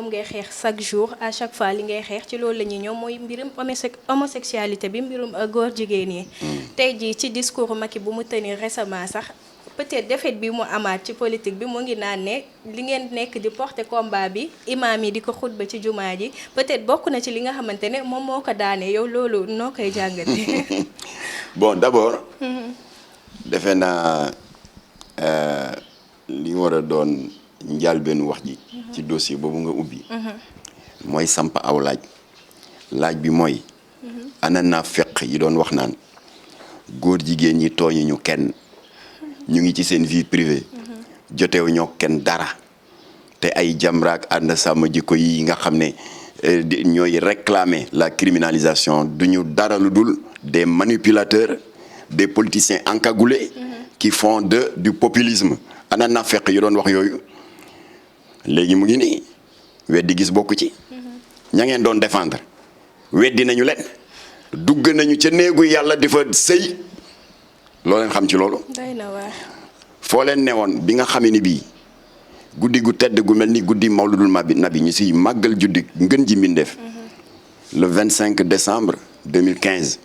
moom ngay xeex chaque jour à chaque fois li ngay xeex ci loolu la ñuy ñëw mooy mbirum homosexualité bi mbirum góor jigéen yi. tey jii ci discours Macky bu mu tenir récemment sax peut-être défaite bi mu amaat ci politique bi mu ngi naan ne li ngeen nekk di porter combat bi imaam yi di ko xutba ci jumaa ji peut-être bokk na ci li nga xamante ne moom moo ko daane yow loolu noo koy jàngate. Bon d'abord. defe naa li war a doon njëlbéenu wax ji. ci dossier boobu nga ubbi. mooy samp aw laaj bi mooy. ana naafeq yi doon wax naan góor jigéen ñi tooñuñu kenn ñu ngi ci seen vie privée. jotewu ñoo kenn dara te ay Jamra ak ànd sàmm jikko yi nga xam ne ñooy réclamer la criminalisation duñu dara lu dul des manipulateurs des politiciens encagoulés. qui font du populisme. ana naafeq yi doon wax yooyu léegi mu ngi nii weddi gis bokku ci. ña ngeen doon défendre weddi nañu leen dugg nañu ca néegu yàlla di fa sëy loo leen xam ci loolu. day na waar. foo leen newoon bi nga xamee ni bii guddi gu tedd gu mel ni guddi mawludul nabi ñu si màggal juddi ngën ji mbindeef le 25 décembre 2015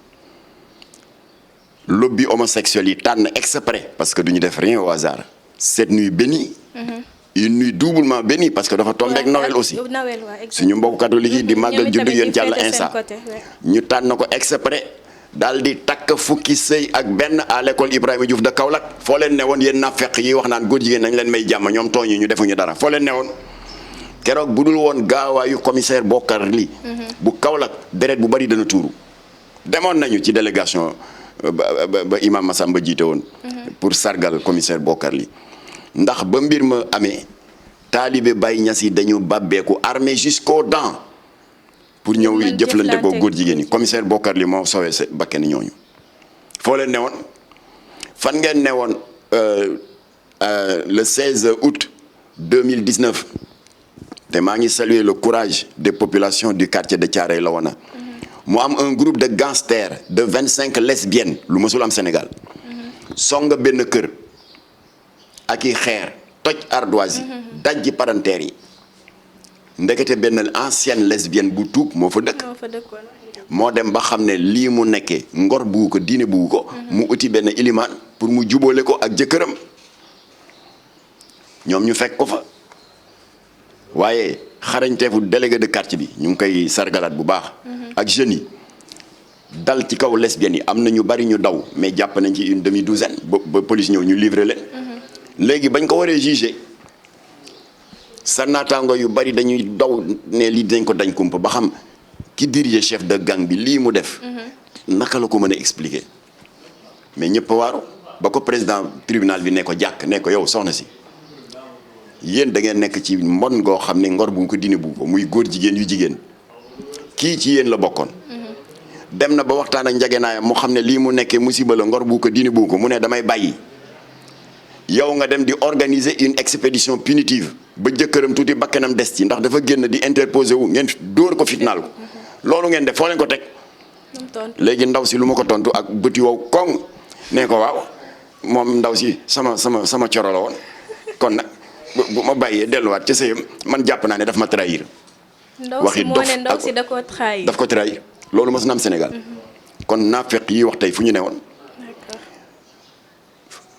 lobby homosexuel yi tànn exprès parce que duñu def rien au hasard cette nuit bénie. une nuit doublement bénie parce que dafa tombé ak Noël aussi. suñu mbokk catholique yi di màggal juddu yéen ci Yàlla Insa ñu tànn ko exprès daal di takk fukki sëy ak benn à l'école Ibrahima Diouf de Kaolack foo leen ne woon yéen naafeq yi wax naan góor jigéen nañ leen may jàmm ñoom tooñu ñu defuñu dara foo leen ne woon keroog bu dul woon gaawaayu commissaire Bokar li bu Kaolack deret bu bari dana tuuru demoon nañu ci délégation ba imam Massamba jiite woon pour sargal commissaire Bokar li ndax ba mbir ma amee taalibe Baye Niass yi dañu bàbbeeku armé jusqu'aux dents pour ñëw jëflante ko góor jigéen ñi commissaire Bokar li moo sowee sa bakken ñooñu foo leen ne woon fan ngeen ne woon le 16 août 2019 te maa ngi saluer le courage des populations du quartier de Thiaroye Lawana mu am un groupe de gangsters de 25 lesbiennes lu mësul am Sénégal songa benn kër ak i xeer toj ardoise yi dajji palanteer yi ndekete benn ancienne lesbienne bu tuub moo fa dëkk moo dem ba xam ne lii mu nekkee ngor buggu ko diine buggu ko mu uti benn ilimaan pour mu jubóole ko ak jëkkëram ñoom ñu fekk ko fa waaye xarañteefu délégué de quartier bi ñu ngi koy sargalaat bu baax ak jeunes yi dal ci kaw lesbiennes yi am na ñu bari ñu daw mais jàpp nañ ci une demi-douzaine ba police ñëw ñu livré leen léegi bañ ko waree jugé sa naataango yu bari dañuy daw ne lii dañ ko dañ kumpa ba xam ki dirige chef de gang bi lii mu def naka la ko mën a expliquer mais ñëpp waaru ba ko président tribunal bi ne ko jàkk ne ko yow soxna si yéen da ngeen nekk ci mbon ngoo xam ne ngor bu ko dine bu ko muy góor jigéen yu jigéen kii ci yéen la bokkoon dem na ba waxtaan ak njagenaayam mu xam ne lii mu nekkee musiba la ngor bu ko dine bu ko mu ne damay bàyyi yow nga dem di organiser une expédition punitive ba jëkkëram tuuti bakkanam des ci ndax dafa génn di interposer wu ngeen dóor ko fitnaal ko loolu ngeen def foo leen ko teg léegi ndaw si lu ma ko tontu ak bëti wow koŋ ne ko waaw moom ndaw si sama coro la woon kon nag bu ma bàyyee delluwaat ca sëyam man jàpp naa ne daf ma trahir waxi ndaw si da ko trahir daf ko trahir loolu mos na am Sénégal kon naafeq yi wax tey fu ñu ne woon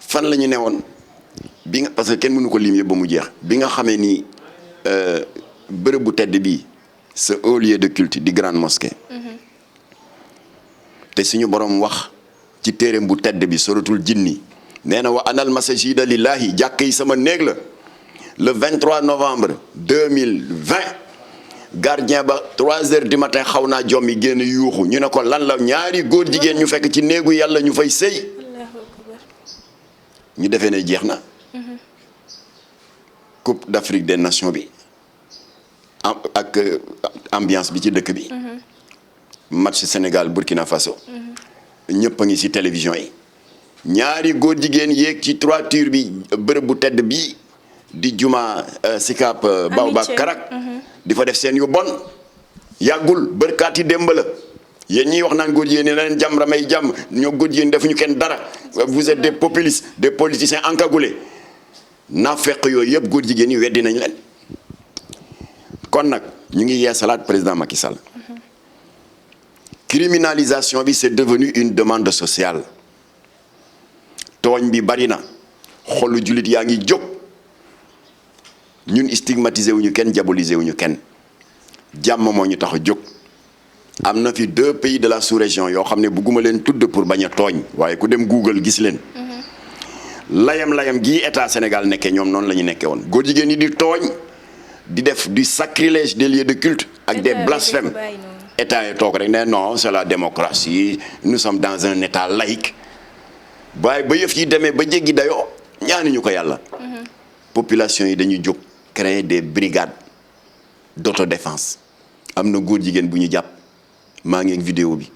fan la ñu ne woon bi nga parce que kenn mënu ko lim yëpp ba mu jeex bi nga xamee ni bërëb bu tedd bii ce haut lieu de culte di grande mosquée te suñu borom wax ci téereem bu tedd bi suratul jinni nee na wa anal masajida lillahi jàkk yi sama néeg la le 23 novembre 2020 gardien ba 3 heures du matin xaw naa jommi génn yuuxu ñu ne ko lan la ñaari góor jigéen ñu fekk ci néegu yàlla ñu fay sëy ñu defee ne jeex na Coupe d'Afrique des Nations bi ak ambiance bi ci dëkk bi match Sénégal Burkina Faso ñëpp a ngi ci télévision yi ñaari góor jigéen yéeg ci toiture bi bërëb bu tedd bi di juma Sicap Baobab Karak di fa def seen yu bon yàggul bërkaati démb la yéen ñiy wax naan góor jigéen ñi leen jàmm ramay jàmm ñoo góor jigéen defuñu kenn dara vous êtes des populistes des politiciens encagoulés naafeq yooyu yëpp góor jigéen ñi weddi nañ leen kon kon nag ñu ngi yeesalaat président Macky Sall. Criminalisation bi c'est devenu une demande sociale. tooñ bi bari na xolu jullit yaa ngi jóg ñun stigmatisé wuñu kenn diabolisé wuñu kenn jàmm moo ñu tax a jóg. am na fi 2 pays de la sous-région yoo xam ne bugguma leen tudd pour bañ a tooñ waaye ku dem Google gis leen. layam gii état Sénégal nekkee ñoom noonu la ñu nekkee woon góor jigéen ñi di tooñ di def du sacrilège des lieux de culte ak des blasphèmes. état yi toog rek ne non c'est la démocratie nous sommes dans un état laïque waaye ba yëf yi demee ba jéggi dayoo ñaanuñu ko yàlla. population yi dañuy jóg créer des brigades d'autodéfense. am na góor jigéen bu ñu jàpp maa ngi ak vidéo bi.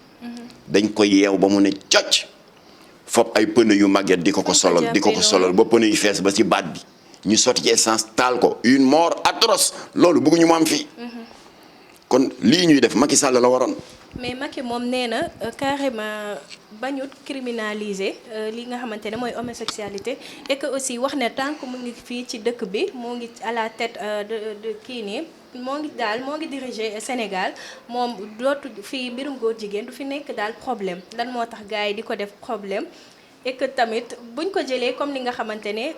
dañ koy yeew ba mu ne cocc fop ay pneu yu màgget di ko solal ba pneu yu fees ba ci baat bi ñu sotti ci essence taal ko une mort atroce loolu bëgguñu mu am fii. kon lii ñuy def Macky Sall la waroon. mais Macky moom nee na carrément bañut criminaliser li nga xamante ne mooy homosexualité et que aussi wax ne tant que mu ngi fii ci dëkk bi moo ngi à la tête de kii nii moo ngi diriger Sénégal moom dootu fii mbirum góor jigéen du fi nekk daal problème lan moo tax gars yi di ko def problème et que tamit buñ ko jëlee comme li nga xamante ne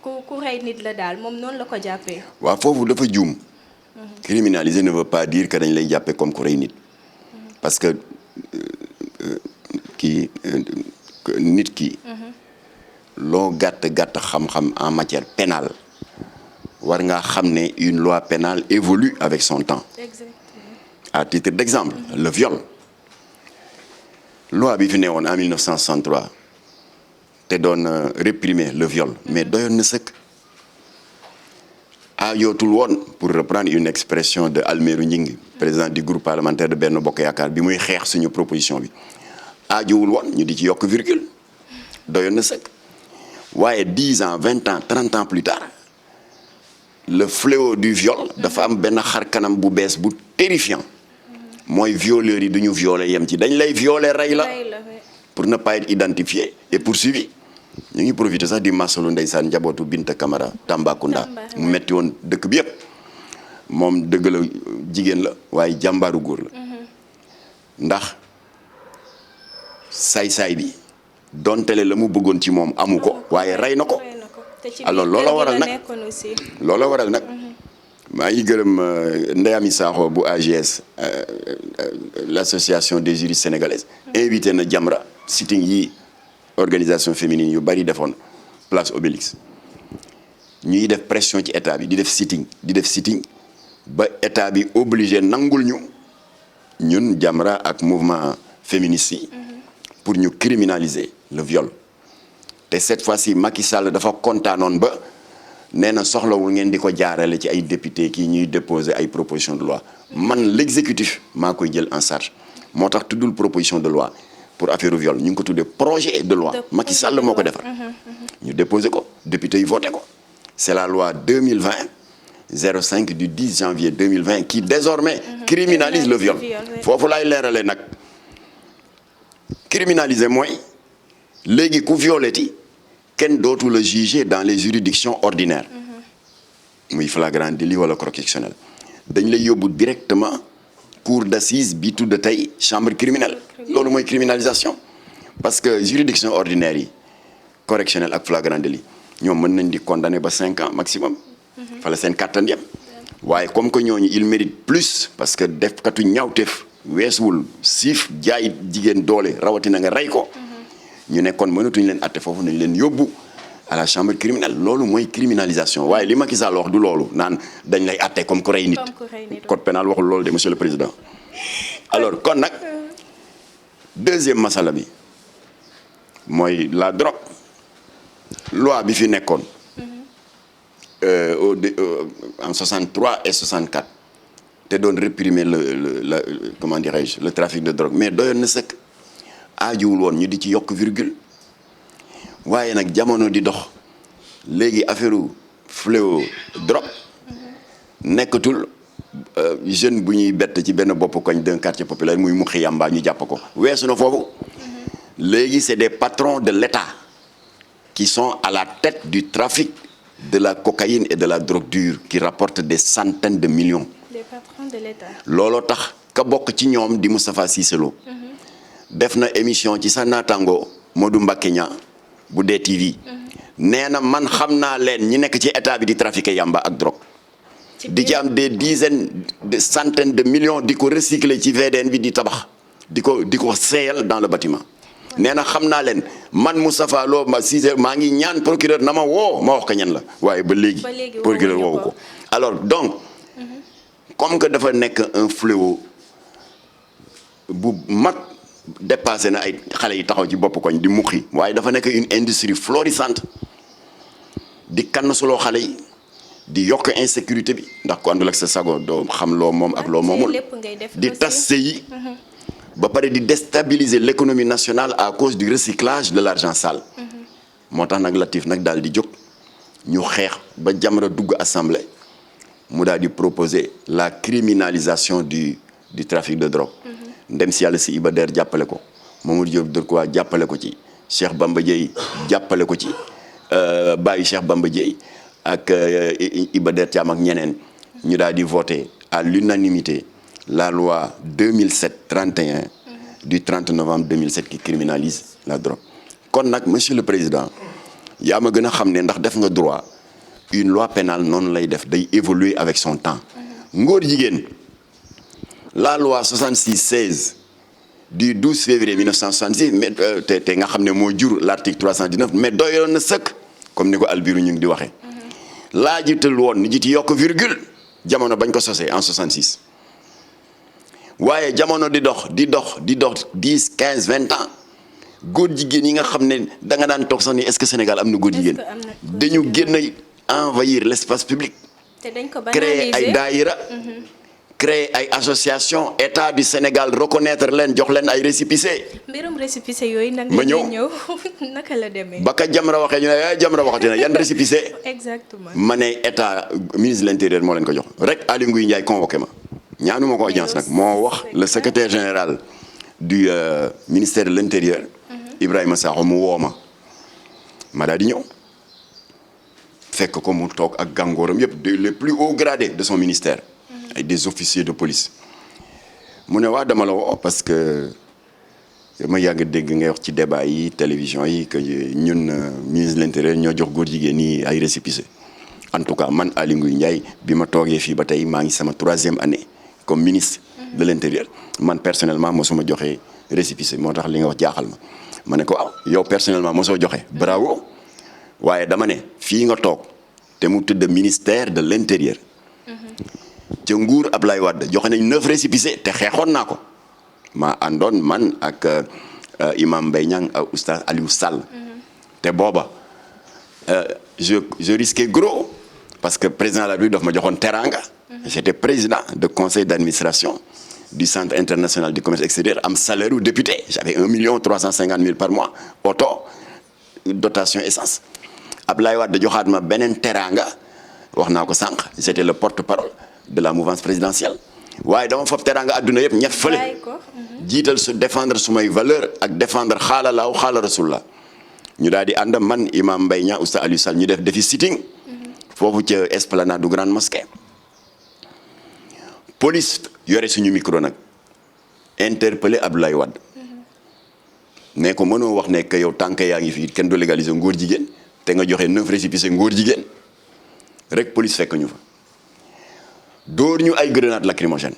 ku rey nit la daal moom noonu la ko jàppee. waaw foofu dafa juum. criminaliser ne veut pas dire que dañ lay jàppee comme ku rey nit. parce que nit ki. loo gàtt xam-xam en matière pénale war ngaa xam ne une loi pénale évolue avec son temps. Exactement. À titre d'exemple, le viol. loi bi fi newoon en 1963 te doon réprimer le viol mais doyoon na sëkk. yootul woon pour reprendre une expression de Almerou Gningue président du groupe parlementaire de Benno Bokk Yaakaar bi muy xeex suñu proposition bi aajowul woon ñu di ci yokk virgule doyoon na sëkk waaye 10 ans 20 ans 30 ans plus tard le fléau du viol dafa am benn xar kanam bu bees bu terrifiant mooy violeurs yi duñu violer yem ci dañ lay violer rey la pour ne pas être identifié et poursuivi. ñu ngi profité sax di masalu ndeysaan njabootu Binta Camara Tambacounda mu metti woon dëkk bi yëpp moom dëgg la jigéen la waaye jàmbaaru góor la ndax saay-saay bi dontele la mu bëggoon ci moom amu ko waaye rey na ko alors loola waral nag maa ngi gërëm Ndeyami Sakho bu AGS l'association des juristes sénégalaises invité na Jamra sitting yi organisation féminine yu bari defoon place Obélix ñuy def pression ci état bi di def sitting ba état bi obligé nangul ñu ñun Jamra ak mouvement féministe yi pour ñu criminaliser le viol te cette fois-ci Macky Sall dafa kontaanoon ba nee na soxlawul ngeen di ko jaarale ci ay député kii ñuy déposer ay proposition de loi man l'exécutif maa koy jël en charge moo tax tuddul proposition de loi pour affaire viol ñu ngi ko tuddee projet de loi Macky Sall moo ko defar ñu déposé ko député yi voté ko c'est la loi 2020-05 du 10 janvier 2020 qui désormais criminalise le viol foofu laay leerale nag criminaliser mooy léegi ku violeti kenn dootu la juger dans les juridictions ordinaires muy flagrant délit wala correctionnel dañ lay yóbbu directement cour d'assises bi tudd tey chambre criminelle loolu mooy criminalisation parce que juridiction ordinaire yi correctionnel ak flagrant délit ñoom mën nañ di condamner ba 5 ans maximum fala seen kàttan yem waaye comme que ñooñu il mérite plus parce que defkatu ñaawteef weesuwul siif jaay jigéen doole rawatina nga rey ko ñu ne kon mënatuñ leen atte foofu nañ leen yóbbu à la chambre criminelle loolu mooy criminalisation waaye li Macky Sall wax du loolu naan dañ lay atte comme ku rey nit code pénal waxul loolu de monsieur le président alors kon nag deuxième masala bi mooy la drogue loi bi fi nekkoon en 63 et 64 te doon réprimer le comment dirais-je le trafic de drogue mais doyoon na sëkk aajuwul woon ñu di ci yokk virgule waaye nag jamono di dox léegi affaire fléau drogue nekkatul jeune bu ñuy bett ci benn bopp koñ d'un quartier populaire muy muxi yamba ñu jàpp ko weesu na foofu léegi c'est des patrons de l'État qui sont à la tête du trafic de la cocaïne et de la drogue dure qui rapportent des centaines de millions des patrons de l'État. looloo tax ka bokk ci ñoom di Moustapha Cissé Lo def na émission ci sa naataango Modou Mbacké Niang bu DTV nee na man xam naa leen ñi nekk ci état bi di trafiquer yamba ak drogue di ci am des dizaines de centaines de millions di ko recycler ci VDN bi di tabax di ko seeyal dans le bâtiment nee na xam naa leen man Moustapha Lo ma Cissé maa ngi ñaan procureur na ma woo ma wax ko ñan la waaye ba léegi procureur woowu ko alors donc comme que dafa nekk un fléau bu mag dépassé na ay xale yi taxaw ci bopp koñ di muqi waaye dafa nekk une industrie florissante di kann suloo xale yi di yokk insécurité bi ndax ko àndul ak sa sago doo xam loo moom ak loo moomul di tas sëyi ba pare di déstabiliser l'économie nationale à cause du recyclage de l'argent sale moo tax nag Latif nag daal di jóg ñu xeex ba Jamra dugg assemblée mu daal di proposer la criminalisation du trafic de drogue ndem si yàlla si Iba Der jàppale ko Mamadou Diop Decroix jàppale ko ci Cheikh Bamba Dièye jàppale ko ci bàyyi Cheikh Bamba Dièye ak Iba Der Thiam ak ñeneen ñu daal di voter à l'unanimité la loi 2007-31 du 30 novembre 2007 qui criminalise la drogue kon nag monsieur le président yaa ma gën a xam ne ndax def nga droit une loi pénale noonu lay def day évoluer avec son temps ngóor jigéen la loi 66-16 du 12 février 1966 mais te nga xam ne moo jur l'article 319 mais doyoon na sëkk comme ni ko Albiru ñu ngi di waxee laa jiital woon ni ji ci yokk virgule jamono bañ ko sosee en 66 waaye jamono di dox 10 15 20 ans góor jigéen yi nga xam ne da nga daan toog sax ni est-ce que Sénégal am na góor jigéen dañu génn envahir l'espace public créer ay daayira créer ay association état du Sénégal reconnaître leen jox leen ay récépissé mbirum récépissé yooyu nag ma ñëw naka la demee ba ka Jamra waxee ñu ne Jamra waxati na yan récépissé exactement ma ne état ministre de l'intérieur moo leen ko jox rek Aly Ngouille Ndiaye convoqué ma ñaanuma ko audience nag moo wax le secrétaire général du ministère de l'intérieur Ibrahima Sakho mu woo ma daal di ñëw fekk ko mu toog ak gàngooram yëpp les plus hauts gradés de son ministère ay des officiers de police mu ne waa dama la woo parce que ma yàgg dégg ngay wax ci débat yi télévision yi que ñun ministre de l'intérieur ñoo jox góor jigéen ñi ay récépissé en tout cas man Aly Ngouille Ndiaye bi ma toogee fii ba tey maa ngi sama 3e année comme ministre de l'intérieur man personnellement mosuma joxe récépissé moo tax li nga wax jaaxal ma ne ko waaw yow personnellement mosoo joxe bravo waaye dama ne fii nga toog te mu tudd ministère de l'intérieur ca nguur Ablaye Wade joxe nañ 9 récépissés te xeexoon naa ko maa àndoon man ak imam Mbaye Niang ak oustaz Aliou Sall te booba je risquais gros parce que président de la République daf ma joxoon teranga j'étais président de conseil d'administration du centre international du commerce extérieur am salaire u député j'avais 1,350,000 par mois auto dotation essence Ablaye Wade joxaat ma beneen teranga wax naa ko sànq j'étais le porte-parole de la mouvance présidentielle waaye dama foofu teranga adduna yëpp ñett fële jiital su défendre sumay valeur ak défendre xaala laaw xaala rasulullah ñu daal di ànd man imam Mbaye Niang oustaz Aliou Sall ñu def defi sitting foofu ca esplanade du grande mosquée police yore suñu micro nag interpellé Abdoulaye Wade ne ko mënoo wax ne que yow tànk yaa ngi fii kenn du légaliser ngóor jigéen te nga joxe 9 récépissés ngóor jigéen rek police fekk ñu fa dóor ñu ay grenade lacrymogène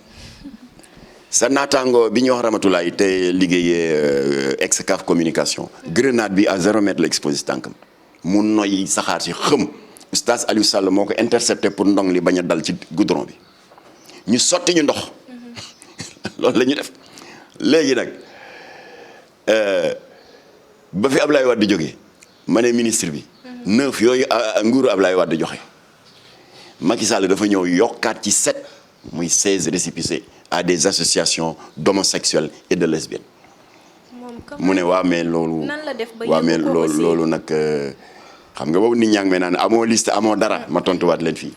sa naataango bi ñu wax Ramatulaay te liggéeyee Excaf communication grenade bi à 0 mètre la exposé tànkam mu noy saxaar si xëm oustaz Aliou Sall moo ko intercepté pour ndong li bañ a dal ci goudron bi ñu sotti ñu ndox loolu la ñu def léegi nag ba fi Ablaye Wade jógee ma ne ministre bi 9 yooyu nguuru Ablaye Wade joxe Macky Sall dafa ñëw yokkaat ci 7 muy 16 récépissés à des associations d'homosexuels et de lesbiennes mu ne waa mais loolu waa mais loolu nag xam nga boobu nit ñaa ngi may naan amoo liste amoo dara ma tontuwaat leen fii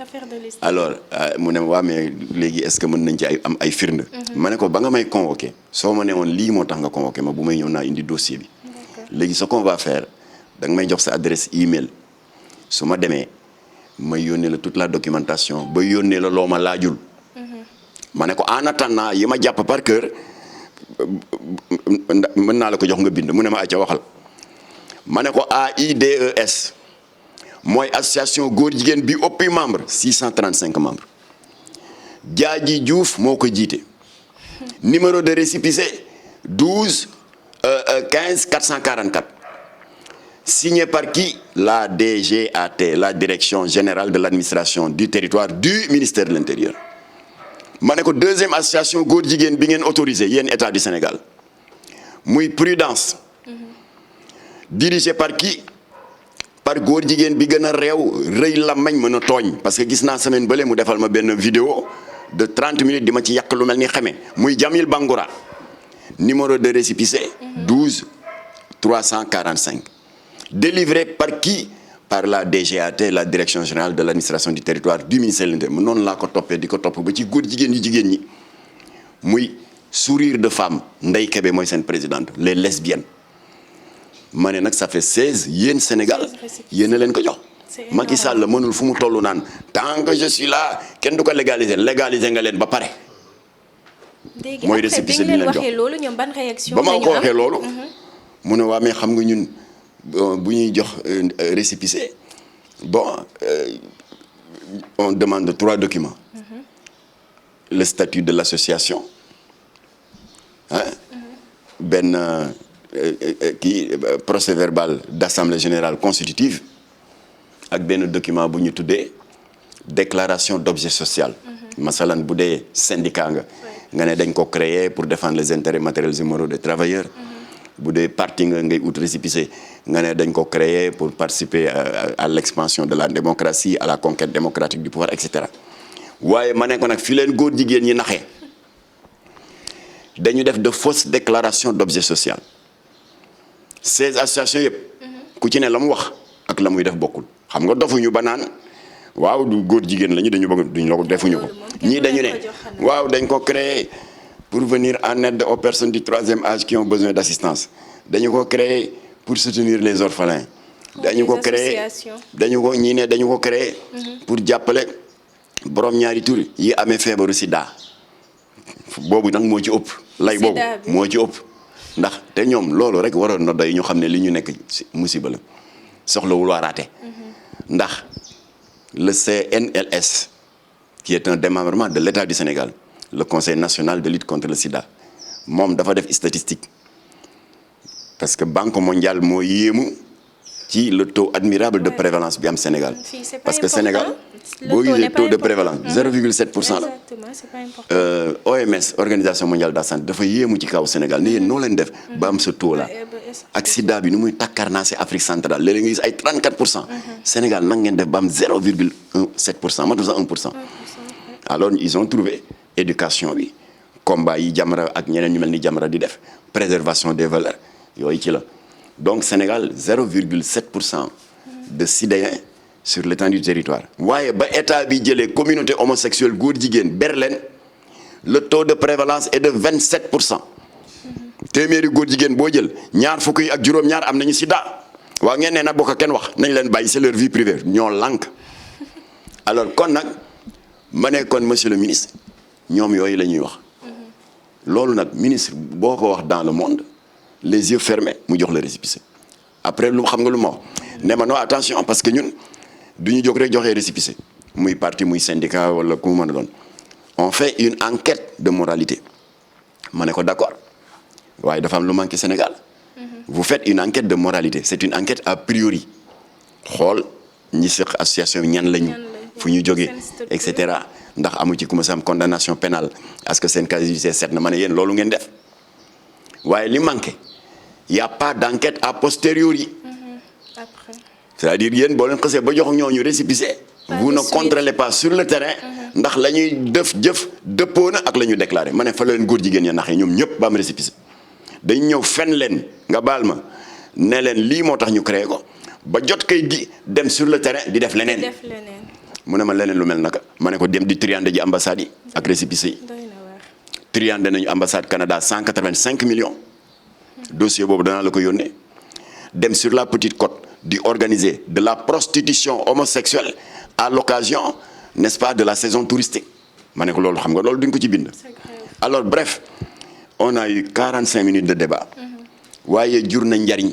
alors mu ne waa mais léegi est-ce que mën nañ ci am ay firnde ma ne ko ba nga may convoqué soo ma ne woon lii moo tax nga convoqué ma bu may ñëw naa indi dossier bi léegi ce qu'on va faire da nga may jox sa adresse email su ma demee ma yónnee la toute la documentation ba yónnee la loo ma laajul ma ne ko en attendant yi ma jàpp par cœur mën naa la ko jox nga bind mu ne ma acca waxal ma ne ko AIDS mooy association góor jigéen bi ëpp membre 635 membres Diadji Diouf moo ko jiite numéro de récépissé 12 15 444 signé par qui? La DGAT, la Direction Générale de l'Administration du Territoire du ministère de l'Intérieur. ma ne ko deuxième association góor jigéen bi ngeen autorisé yéen état du Sénégal muy Prudence dirigé par qui? Par góor jigéen bi gën a réew rëy làmmiñ mën a tooñ parce que gis naa semaine bële mu defal ma benn vidéo de 30 minutes di ma ci yàq lu mel ni xeme muy Jamil Bangoura numéro de récépissé 12 345 délivré par qui? Par la DGAT, la Direction Générale de l'Administration du Territoire du ministère de l'Intérieur noonu laa ko toppee di ko topp ba ci góor jigéen ñi muy sourire de femme Ndeye Kébé mooy seen présidente les lesbiennes ma ne nag ça fait 16 yéen Sénégal yéen a leen ko jox Macky Sall mënul fu mu toll naan tant que je suis là kenn du ko légaliser nga leen ba pare mooy récépissé bi ñu leen jox ba ma ko waxee loolu mu ne waa mais xam nga ñun bu ñuy jox récépissé bon on demande 3 documents le statut de l'association benn procès verbal d'assemblée générale constitutive ak benn document bu ñu tuddee déclaration d'objet social masalan bu dee syndicat nga ne dañ ko créer pour défendre les intérêts matériels et moraux des travailleurs bu dee parti nga ngay ut récépissé nga ne dañ ko créer pour participer à l'expansion de la démocratie à la conquête démocratique du pouvoir et cetera waaye ma ne ko nag fi leen góor jigéen ñi naxee dañu def de fausses déclarations d'objet social 16 associations yëpp ku ci ne la mu wax ak la muy def bokkul xam nga dofuñu ba naan waaw du góor jigéen lañu dañu bëgg duñ la ko defuñu ko ñii dañu ne waaw dañ ko créer pour venir en aide aux personnes du 3e âge qui ont besoin d'assistance dañu ko créer pour soutenir les orphelins dañu ko créer ñii ne dañu ko créer pour jàppale borom ñaari tur yi amee feebaru sida boobu nag moo ci ëpp lay boobu moo ci ëpp ndax te ñoom loolu rek waroon na doy ñu xam ne li ñu nekk musiba la soxlawul waaraate ndax le CNLS qui est un démembrement de l'État du Sénégal le Conseil national de lutte contre le sida moom dafa def statistique parce que Banque mondiale moo yéemu ci le taux admirable de prévalence bi am Sénégal parce que Sénégal boo gisee taux de prévalence 0,7% la OMS Organisation mondiale de la santé dafa yéemu ci kaw Sénégal ne yéen noo leen def ba am ce taux là ak sida bi nu muy takkarnaase Afrique centrale léeg-léeg nga gis ay 34% Sénégal nag ngeen def ba am 0,7% matul sax 1%. Alors ils ont trouvé éducation bi combat yi Jamra ak ñeneen ñu mel ni Jamra di def préservation des valeurs yooyu ci la donc Sénégal 0,7% de sidéens sur l'étendue du territoire waaye ba état bi jëlee communauté homosexuelle góor jigéen berlen le taux de prévalence est de 27%. téeméeri góor jigéen boo jël ñaar fukk yi ak juróom-ñaar am nañu sida waa ngeen ne nag bokk kenn wax nañ leen bàyyi c'est leur vie privée ñoo lànk alors kon nag ma ne kon monsieur le ministre ñoom yooyu la ñuy wax loolu nag ministre boo ko wax dans le monde les yeux fermés mu jox la récépissé après lu xam nga lu ma wax ne ma non attention parce que ñun du ñu jóg rek joxee récépissé muy parti muy syndicat wala ku mu mën a doon on fait une enquête de moralité ma ne ko d'accord waaye dafa am lu manqué Sénégal vous faites une enquête de moralité c'est une enquête a priori xool ñi seq association bi ñan lañu fu ñu jógee et cetera ndax amu ci ku ma am condamnation pénale est-ce que seen casier judiciaire set na ma ne yéen loolu ngeen def waaye li manqué y a pas d'enquête a posteriori c'est-à-dire yéen boo leen xasee ba jox ñooñu récépissé vous ne contrôlez pas sur le terrain ndax la ñuy def jëf dëppoo na ak la ñu déclaré ma ne fa la leen góor jigéen ña naxee ñoom ñëpp ba am récépissé dañ ñëw fen leen nga baal ma ne leen lii moo tax ñu créé ko ba jot kay gi dem sur le terrain di def leneen mu ne ma leneen lu mel naka ma ne ko dem di triande ji ambassade yi ak récépissé yi triande nañu ambassade Canada 185 millions dossier boobu danaa la ko yónnee dem sur la Petite Côte di organiser de la prostitution homosexuelle à l'occasion n'est-ce pas de la saison touristique ma ne ko loolu xam nga loolu duñ ko ci bind. Alors bref on a eu 45 minutes de débat. waaye jur na njariñ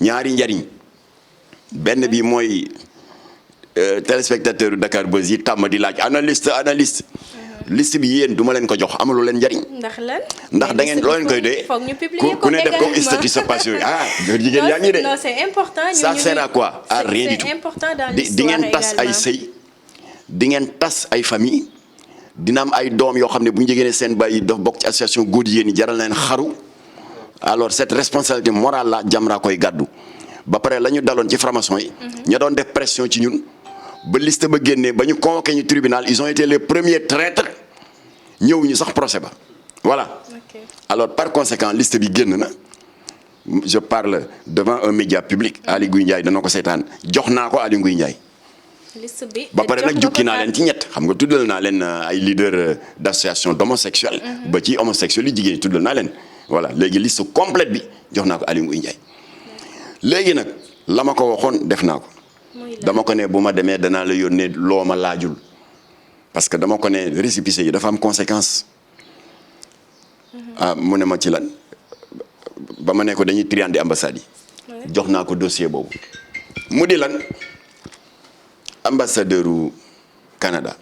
ñaari njariñ benn bi mooy téléspectateur Dakar Buzz yi tàmm di laaj analyste liste bi yéen du ma leen ko jox amalu leen njariñ. ndax da ngeen loo leen koy dee. ku ne def ko statut sa passe yooyu góor jigéen yaa ngi de. non c'est important. ça sert à quoi à rien du tout. c'est important dans di ngeen tas ay sëy di ngeen tas ay famille dina am ay doom yoo xam ne bu ñu jegee seen bàyyi daf bokk ci association góor jigéen yi jaral leen xaru. alors cette responsabilité morale la Jamra koy gàddu ba pare la ñu daloon ci franc-maçon yi. ña doon def pression ci ñun. ba liste ba génnee ba ñu convoqué ñu tribunal ils ont été les premiers traîtres ñëwuñu sax procès ba voilà. Alors par conséquent liste bi génn na je parle devant un média public. Aly Ngouille Ndiaye dana ko seetaan jox naa ko Aly Ngouille Ndiaye. liste bi ba pare nag jukki naa leen ci ñett xam nga tuddal naa leen ay leaders d'association d'homosexuels. ba ci homosexuels yi jigéen ñi tuddal naa leen. voilà léegi liste complète bi jox naa ko Aly Ngouille Ndiaye léegi nag la ma ko waxoon def naa ko. dama ko ne bu ma demee danaa la yónnee loo ma laajul parce que dama ko ne récépissé yi dafa am conséquence. mu ne ma ci lan ba ma ne ko dañuy triander ambassade yi. jox naa ko dossier boobu. mu di lan ambassadeur u Canada.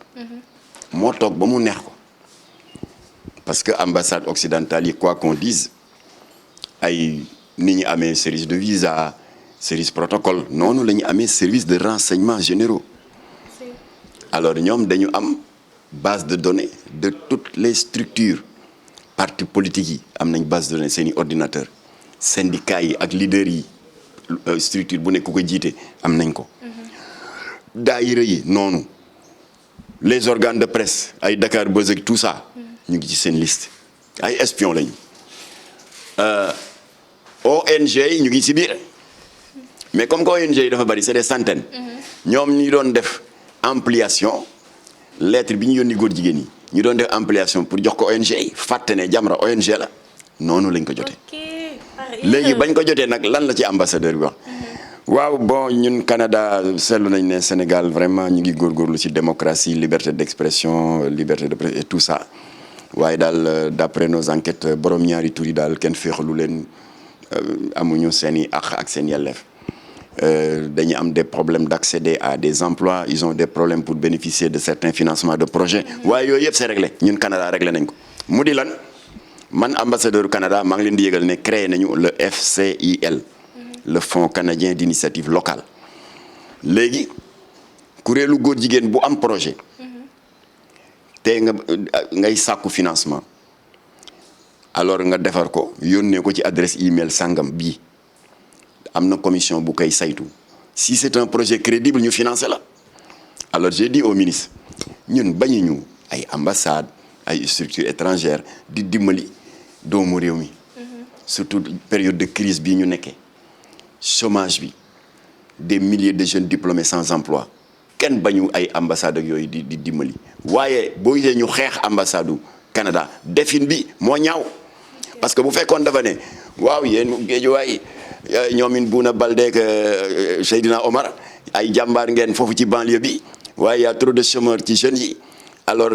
moo toog ba mu neex ko. parce que ambassade occidentale yi quoi qu'on dise ay nit ñi amee service de visa service protocole noonu la ñu amee service de renseignements généraux. alors ñoom dañu am base de données de toutes les structures partis politiques yi am nañ base de données seeni ordinateur syndicats yi ak leaders yi structure bu nekk ku ko jiite am nañ ko. daayira yi noonu les organes de presse ay Dakar Buzz ak tout ça. ñu ngi ci seen liste ay espion lañu ONG yi ñu ngi ci biir mais comme que ONG yi dafa bari c'est des centaines. ñoom ñi doon def ampliation lettre bi ñu yónni góor jigéen yi ñu doon def ampliation pour jox ko ONG yi fàtte ne Jamra ONG la noonu lañ ko jotee. léegi bañ ko jotee nag lan la ci ambassadeur bi wax. waaw bon ñun Canada seetlu nañ ne Sénégal vraiment ñu ngi góorgóorlu ci démocratie liberté d'expression liberté de presse et tout ça. waaye daal d'après nos enquêtes borom ñaari tur yi daal kenn féexalu leen amuñu seen i àq ak seen yelleef dañu am des problèmes d'accéder à des emplois ils ont des problèmes pour bénéficier de certains financements de projets waaye yooyu yëpp c'est réglé ñun Canada réglé nañ ko. mu di lan man ambassadeur Canada maa ngi leen di yëgal ne créé nañu le FCIL le Fonds canadien d'initiative locale léegi kuréelu góor jigéen bu am projet. te ngay sàkku financement alors nga defar ko yónnee ko ci adresse email sangam bii am na commission bu koy saytu si c'est un projet crédible ñu financer la alors j'ai dit au ministre ñun bañuñu ay ambassade ay structures étrangères di dimbali doomu réew mi surtout période de crise bii ñu nekkee chômage bi des milliers de jeunes diplômés sans emploi kenn bañu ay ambassade ak yooyu di dimbali waaye boo gisee ñu xeex ambassade du Canada defin bi moo ñaaw parce que bu fekkoon dafa ne waaw yéen Géejawaay ñoomin Bouna Baldé ak Seydina Omar ay jàmbaar ngeen foofu ci banlieue bi waaye y a trop de chômeurs ci jeunes yi alors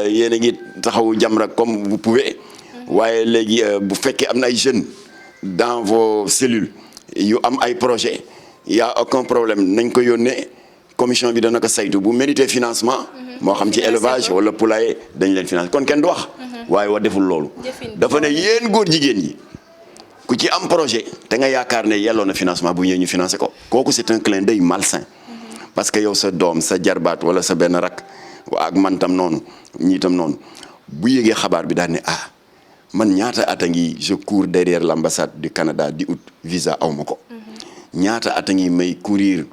yéen a ngi taxawu Jamra comme vous pouvez waaye léegi bu fekkee am na ay jeunes dans vos cellules yu am ay projets y a aucun problème nañ ko yónnee commission bi dana ko saytu bu mérité financement moo xam ci élevage wala poulailler dañ leen financer kon kenn du wax waaye wa deful loolu dafa ne yéen góor jigéen yi ku ci am projet te nga yaakaar ne yelloo na financement bu ñëwee ñu financer ko kooku c'est un clin d'œil malsain parce que yow sa doom sa jarbaat wala sa benn rak ak man tam noonu ñii tam noonu bu yëgee xabaar bi daal ne man ñaata at a ngi je cours derrière l'ambassade du Canada di ut visa aw ma ko ñaata at a ngi may courir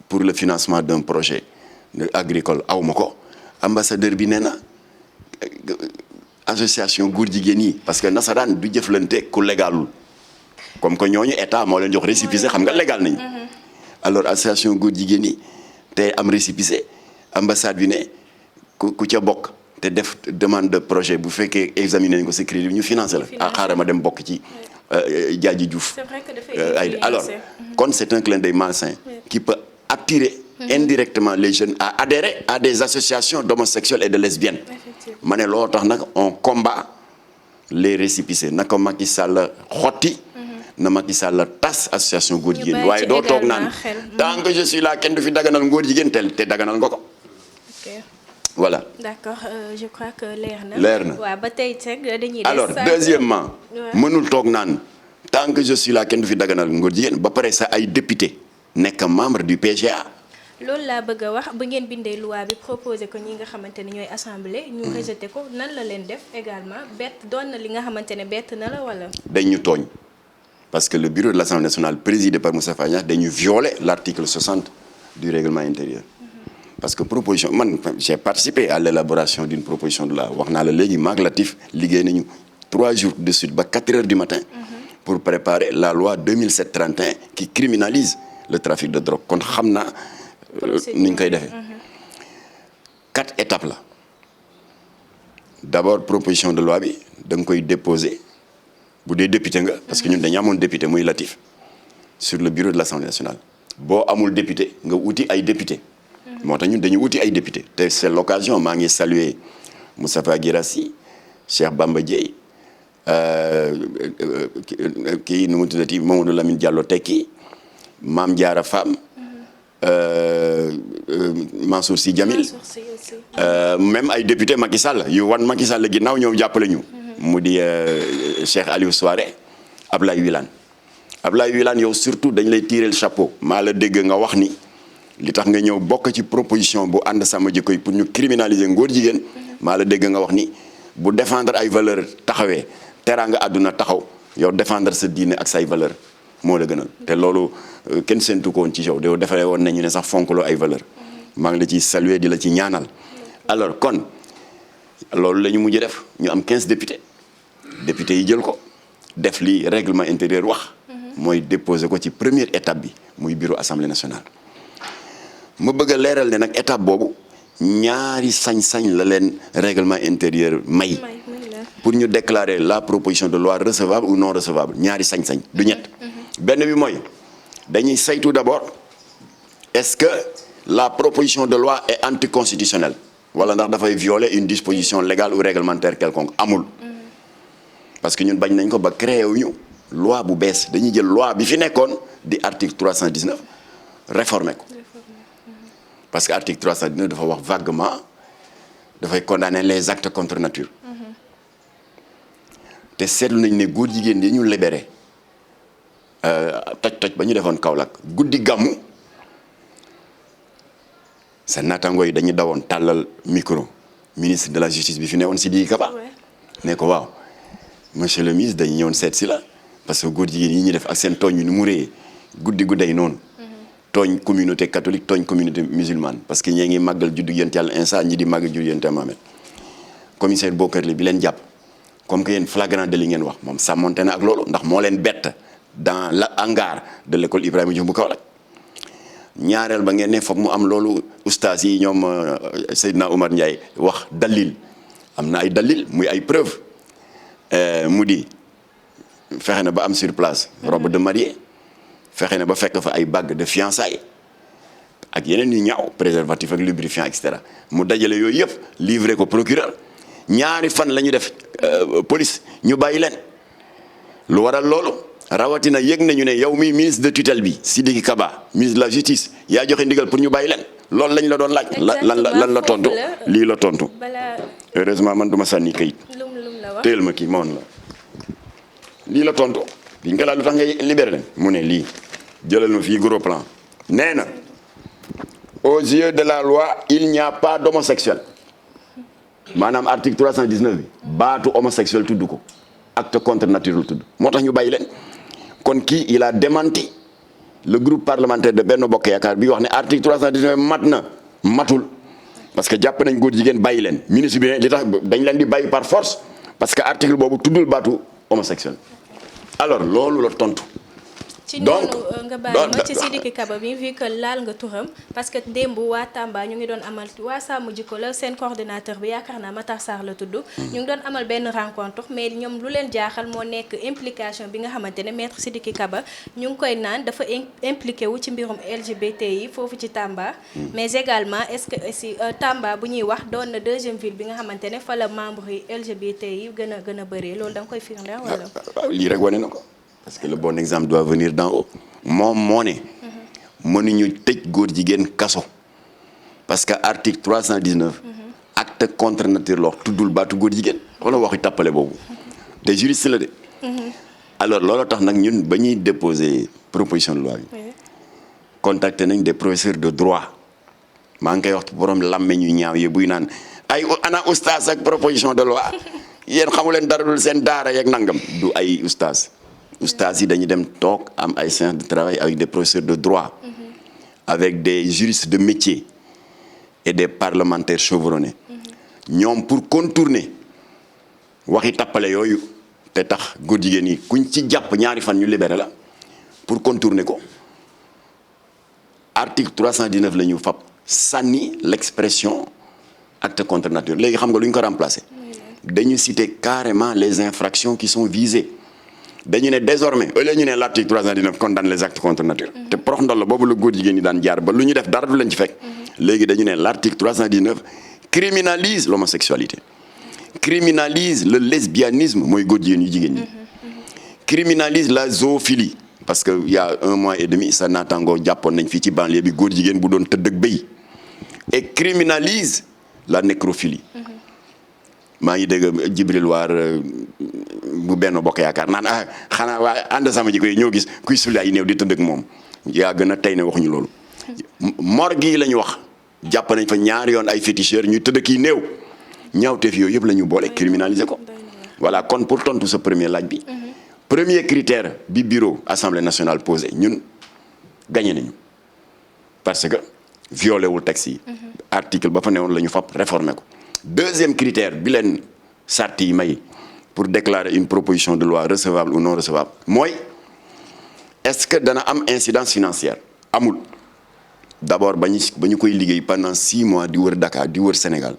pour le financement d'un projet agricole aw ma ko ambassadeur bi nee na association góor jigéen yi parce que nasaraan du jëflante ku légalul comme que ñooñu état moo leen jox récépissé xam nga légal nañu alors association góor jigéen yi te am récépissé ambassade bi ne ku ca bokk te def demande de projet bu fekkee examiner nañ ko sa crédit ñu financé la xaaral ma dem bokk ci Diadji Diouf alors kon c'est un clin d'œil malsain qui peut attirer indirectement les jeunes à adhérer à des associations d'homosexuels et de lesbiennes. ma ne loo tax nag on combat les récépissés naka Macky Sall xotti. na Macky Sall tas association góor jigéen waaye doo toog naan tant que je suis là kenn du fi daganal góor jigéen te daganal nga ko. Voilà. D'accord, je crois que leer na. leer na waaw ba tey teg dañuy. alors deuxièmement mënul toog naan tant que je suis là kenn du fi daganal góor jigéen ba pare sa ay député nekk membre du PGA. loolu laa bëgg a wax ba ngeen bindee loi bi proposé ko ñi nga xamante ne ñooy assemblée. ñu rejeté ko nan la leen def également bett doon na li nga xamante ne bett na la wala. dañ ñu tooñ parce que le bureau de l'Assemblée nationale présidé par Moustapha Niasse dañu violer l'article 60 du règlement intérieur. parce que proposition man j'ai participé à l'élaboration d'une proposition de loi wax naa la léegi maag Latif liggéey nañu 3 jours de suite ba 4 heures du matin. pour préparer la loi 2007-31 qui criminalise le trafic de drogue kon xam naa ni ñu koy defee. 4 étapes la d'abord proposition de loi bi da nga koy déposer bu dee député nga parce que ñun dañu amoon député muy Latif sur le bureau de l'Assemblée nationale boo amul député nga wuti ay député moo tax ñun dañu wuti ay député te c'est l'occasion maa ngi saluer Moustapha Guirassy Cheikh Bamba Dièye kii nu mu tuddati Mamadou Lamine Diallo Tekki Mame Diarra Fam Mansour Sy Djamil même ay député Macky Sall yu wan Macky Sall ginnaaw ñëw jàppale ñu mu di Cheikh Aliou Souaré Ablaye Wilane yow surtout dañ lay tirer le chapeau maa la dégg nga wax ni li tax nga ñëw bokk ci proposition bu ànd sama jikko yi pour ñu criminaliser ngóor jigéen maa la dégg nga wax ni bu défendre ay valeurs taxawee teraanga àdduna taxaw yow défendre sa diine ak say valeurs moo la gënal te loolu kenn séntu ko woon ci yow yow defaree woon nañu ne sax fonkloo ay valeurs maa ngi la ci saluer di la ci ñaanal. alors kon loolu la ñu mujj def ñu am 15 députés yi jël ko def li règlement intérieur wax. mooy déposer ko ci première étape bi muy bureau assemblée nationale. ma bëgg a leeral ne nag étape boobu ñaari sañ-sañ la leen règlement intérieur may. pour ñu déclarer la proposition de loi recevable ou non recevable ñaari sañ-sañ du ñett. benn bi mooy dañuy saytu d'abord est-ce que la proposition de loi est anticonstitutionnelle wala ndax dafay violer une disposition légale ou réglementaire quelconque amul. parce que ñun bañ nañ ko ba créé wuñu loi bu bees dañuy jël loi bi fi nekkoon di article 319 réformer ko. parce que article 319 dafa wax vaguement dafay condamner les actes contre nature. te seetlu nañ ne góor jigéen yi ñu libéré toj ba ñu defoon Kaolack guddi gàmmu sa naataango yi dañu dawoon tàllal micro ministre de la justice bi fi newoon Sidiki Kaba ne ko waaw monsieur le ministre dañu ñëwoon seet si la parce que góor jigéen yi ñu def ak seen tooñ yi nu mu réyee gudday noonu tooñ communauté catholique tooñ communauté musulmane parce que ñee ngi màggal juddu yonent Yàlla Iisaa ñi di màggal juddu yonent Mohamed commissaire Bokarli bi leen jàpp comme que yéen flagrant délit ngeen wax moom sàmmonte na ak loolu ndax moo leen bett dans la hangar de l'école Ibrahima Diouf bu Kaolack ñaareel ba ngeen ne foog mu am loolu ustaas yi ñoom Seydina Oumar Ndiaye wax dalil am na ay dalil muy ay preuve mu di fexe na ba am sur place robe de mariée fexe na ba fekk fa ay bague de fiançailles ak yeneen yu ñaaw préservatif ak lubrifiant et cetera mu dajale yooyu yëpp livré ko procureur ñaari fan la ñu def police ñu bàyyi leen lu waral loolu rawatina yëg nañu ne yow mi ministre de tutelle bi Sidiki Kaba ministre de la justice yaa joxe ndigal pour ñu bàyyi leen loolu lañ la doon laaj. lan la tontu lii la tontu. heureusement man duma sànni kayit. téel ma kii ma woon la lii la tontu biñ ko laaj lu tax ngay libéré leen mu ne lii jëlal ma fii gros plan nee na aux yeux de la loi il n'y a pas d'homosexuel maanaam article 319 bi baatu homosexuel tudd ko acte contre nature la tudd moo tax ñu bàyyi leen kon kii il a démenti le groupe parlementaire de Benno Bokk Yaakaar bi wax ne article 319 mat na matul parce que jàpp nañ góor jigéen bàyyi leen ministre bi ne li tax dañ leen di bàyyi par force parce que article boobu tuddul baatu homosexuel alors loolu la tontu ci noonu nga baal ma ci Sidiki Kaba bi vu que laal nga turam parce que démb waa Tamba ñu ngi doon amal waa Sàmm Jikko la seen coordinateur bi yaakaar naa Matar Sarr la tudd. ñu ngi doon amal benn rencontre mais ñoom lu leen jaaxal moo nekk implication bi nga xamante ne maître Sidiki Kaba ñu ngi koy naan dafa impliqué wu ci mbirum LGBT yi foofu ci Tamba. mais également est-ce que si Tamba bu ñuy wax doon na deuxième ville bi nga xamante ne fa la membre yi LGBT yi gën a bëree loolu da nga koy firndeel wala. waaw lii rek wane na ko. parce que le bon exemple doit venir d'en haut. moom moo ne. mënuñu tëj góor jigéen kaso. parce que article 319. acte contre nature la wax tuddul baatu góor jigéen. wala waxi tàppale boobu. te juriste la de. alors loolu tax nag ñun ba ñuy déposer proposition de loi bi. contacté nañ des professeurs de droit. maa ngi koy wax borom làmme ñu ñaaw yi buy naan ay ana oustaz ak proposition de loi yéen xamu leen dara dul seen daara yeeg nangam du ay oustaz. oustaz yi dañuy dem toog am ay séances de travail avec des professeurs de droit. avec des juristes de métier et des parlementaires chevronnés. ñoom pour contourner waxi tappale yooyu te tax góor jigéen yi kuñ ci jàpp ñaari fan ñu libéré la pour contourner ko article 319 la ñu fab sànni l'expression acte contre nature léegi xam nga lu ñu ko remplacer. dañu citer carrément les infractions qui sont visées. dañu ne désormais au lieu ñu ne l'article 319 condamne les actes contre nature. te prox ndol la boobu la góor jigéen ñi daan jaar ba lu ñu def dara du leen ci fekk. léegi dañu ne l'article 319 criminalise l'homosexualité. criminalise le lesbianisme mooy góor jigéen yu jigéen ñi. criminalise la zoophilie. parce que il y a 1 mois et demi sa naataangoo jàppoon nañ fii ci banlieue bi góor jigéen bu doon tëdd ak bëy. et criminalise la nécrophilie. maa ngi dégg Jibril Waar bu benn bokk yaakaar naan xanaa waa ànd sama jikko yi ñoo gis kuy sulli ay néew di tëdd ak moom yaa gën a tey ne waxuñu loolu. morgue yi la ñu wax jàpp nañ fa ñaari yoon ay féticheurs ñuy tëdd kii néew ñaawteef yooyu yëpp la ñu boole criminaliser ko. voilà kon pour tontu sa premier laaj bi. premier critère bi bureau assemblée nationale posé ñun gagné nañu parce que violé wul texte yi. article ba fa newoon la ñu fab réformé ko. deuxième critère bi leen sart yi may pour déclarer une proposition de loi recevable ou non recevable mooy est-ce que dana am incidence financière amul d'abord ba ñu koy liggéey pendant 6 mois di wër Dakar di wër Sénégal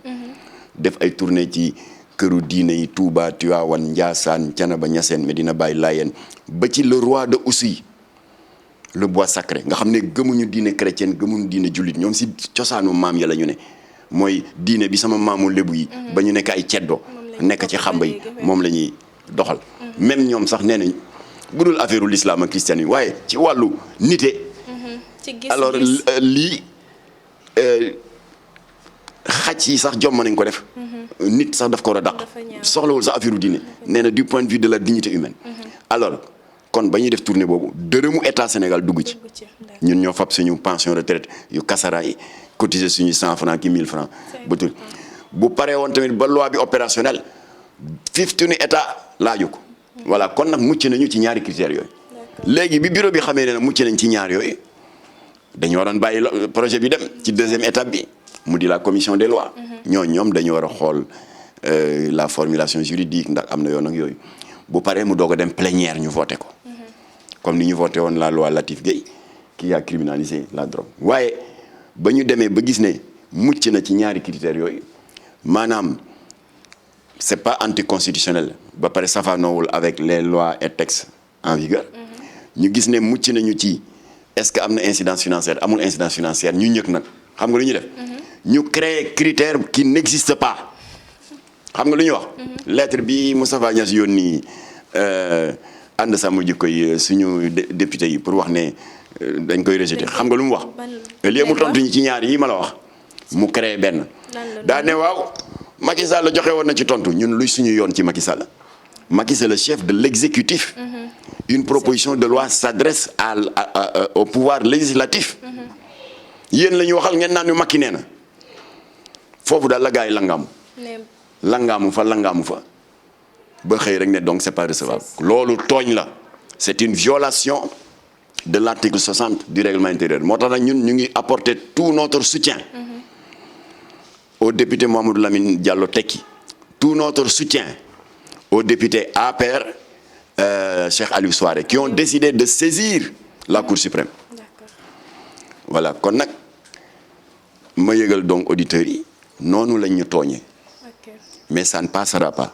def ay tournée ci këru diine yi Touba Tivaouane Ndiassane Thiénaba Niassène Medina Baye Layène ba ci le roi de Oussouye le bois sacré nga xam ne gëmuñu diine chrétienne gëmuñu diine jullit ñoom si cosaanu maam ya la ñu ne mooy diine bi sama maamu lébu yi ba ñu nekk ay ceddo nekk ci xamba yi moom la ñuy doxal même ñoom sax nee nañ bu dul affaire u l'islam ak christian yi waaye ci wàllu nite alors lii xaj yi sax jomm nañ ko def nit sax daf ko war a dàq soxlawul sax affaire u diine nee na du point de vue de la dignité humaine alors kon ba ñuy def tournée boobu dërëmu état Sénégal dugg ci ñun ñoo fab suñu pension retraite yu kasara yi cotiser suñu 100 francs ki 1000 francs bu paree woon tamit ba loi bi opérationnel 15 état laaju ko voilà kon nag mucc nañu ci ñaari critères yooyu léegi bi bureau bi xamee ne mucc nañ ci ñaar yooyu dañu waroon bàyyi projet bi dem ci deuxième étape bi mu di la commission des lois ñoom dañu war a xool la formulation juridique ndax am na yoon ak yooyu bu paree mu doog a dem plénière ñu voté ko comme ni ñu voté woon la loi Latif Gueye qui a criminalisé la drogue waaye ba ñu demee ba gis ne mucc na ci ñaari critères yooyu maanaam c'est pas anticonstitutionnel ba pare safaanoowul avec les lois et textes en vigueur ñu gis ne mucc nañu ci est-ce que am na incidence financière amul incidence financière ñu ñëkk nag xam nga lu ñu def ñu créer critère qui n'existe pas xam nga lu ñuy wax lettre bi Moustapha Niasse yónni ànd sàmm jikko yi suñu député yi pour wax ne dañ koy rejeter xam nga lu mu wax lii mu tontu ñi ci ñaar yi ma la wax mu créé benn daa ne waaw Macky Sall joxe woon na ci tontu ñun luy suñu yoon ci Macky Sall Macky c'est le chef de l'exécutif une proposition de loi s'adresse au pouvoir législatif yéen la ñu waxal ngeen naan ñu Macky nee na foofu daal la gars yi langaamu fa ba xëy rek ne donc c'est pas recevable loolu tooñ la c'est une violation de l'article 60 du règlement intérieur moo tax nag ñun ñu ngi apporter tout notre soutien au député Mamadou Lamine Diallo Tekki tout notre soutien aux députés APR Cheikh Aliou Souaré qui ont décidé de saisir la Cour suprême. Voilà kon nag ma yëgal donc auditeurs yi noonu lañ ñu tooñee mais ça ne passera pas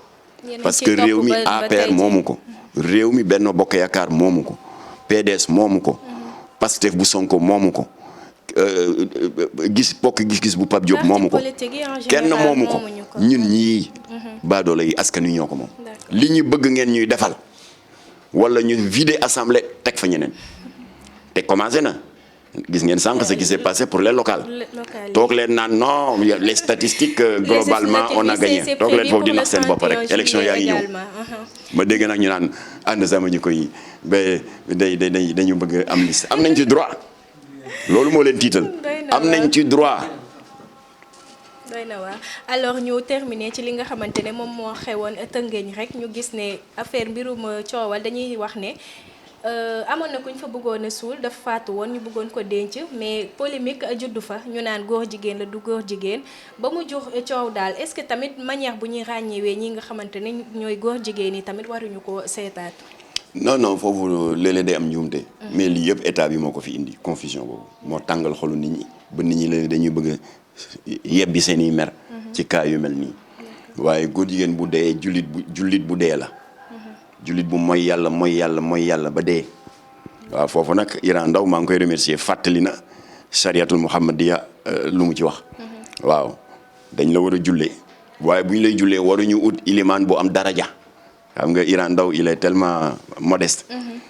parce que réew mi APR moomu ko réew mi Benno Bokk Yaakaar moomu ko PDS moomu ko Pastef bu Sonko moomu ko gis bu Pape Diop moomu ko kenn moomu ko ñun ñii baadoola yi askan wi ñoo ko moom li ñu bëgg ngeen ñuy defal wala ñu vider assemblée teg fa ñeneen te commencé na gis ngeen sànq ce qui s'est passé pour les locales toog leen naan non les statistiques globalement on a gagné toog leen foofu di nax seen bopp rek élection yaa ngi ñëw ma dégg nag ñu naan ànd sama ñu koy ba dañu bëgg am liste am nañ ci droit loolu moo leen tiital am nañ ci droit. doy na waar alors ñu terminer ci li nga xamante ne moom moo xewoon Tëngéej rek ñu gis ne affaire mbirum coowal dañuy wax ne amoon na ku ñu fa bëggoon a suul dafa faatu woon ñu bëggoon ko denc mais polémique juddu fa ñu naan góor jigéen la du góor jigéen ba mu jur coow daal est-ce que tamit manière bu ñuy ràññeewee ñi nga xamante ne ñooy góor jigéen yi tamit waruñu ko seetaat. non foofu léeg-léeg day am njuumte. mais lii yëpp état bi moo ko fi indi confusion boobu moo tàngal xolu nit ñi ba nit ñi léegi dañuy bëgg yebbi seen i mer. ci cas yu mel nii. waaye góor jigéen bu dee jullit bu dee la. jullit bu mooy yàlla ba dee. waaw foofu nag Iran Ndaw maa ngi koy remercier fàttali na chariatul muhammadiya lu mu ci wax. waaw dañ la war a jullee waaye bu ñu lay jullee waruñu ut ilimaan bu am daraja. xam nga Iran Ndaw il est tellement modeste.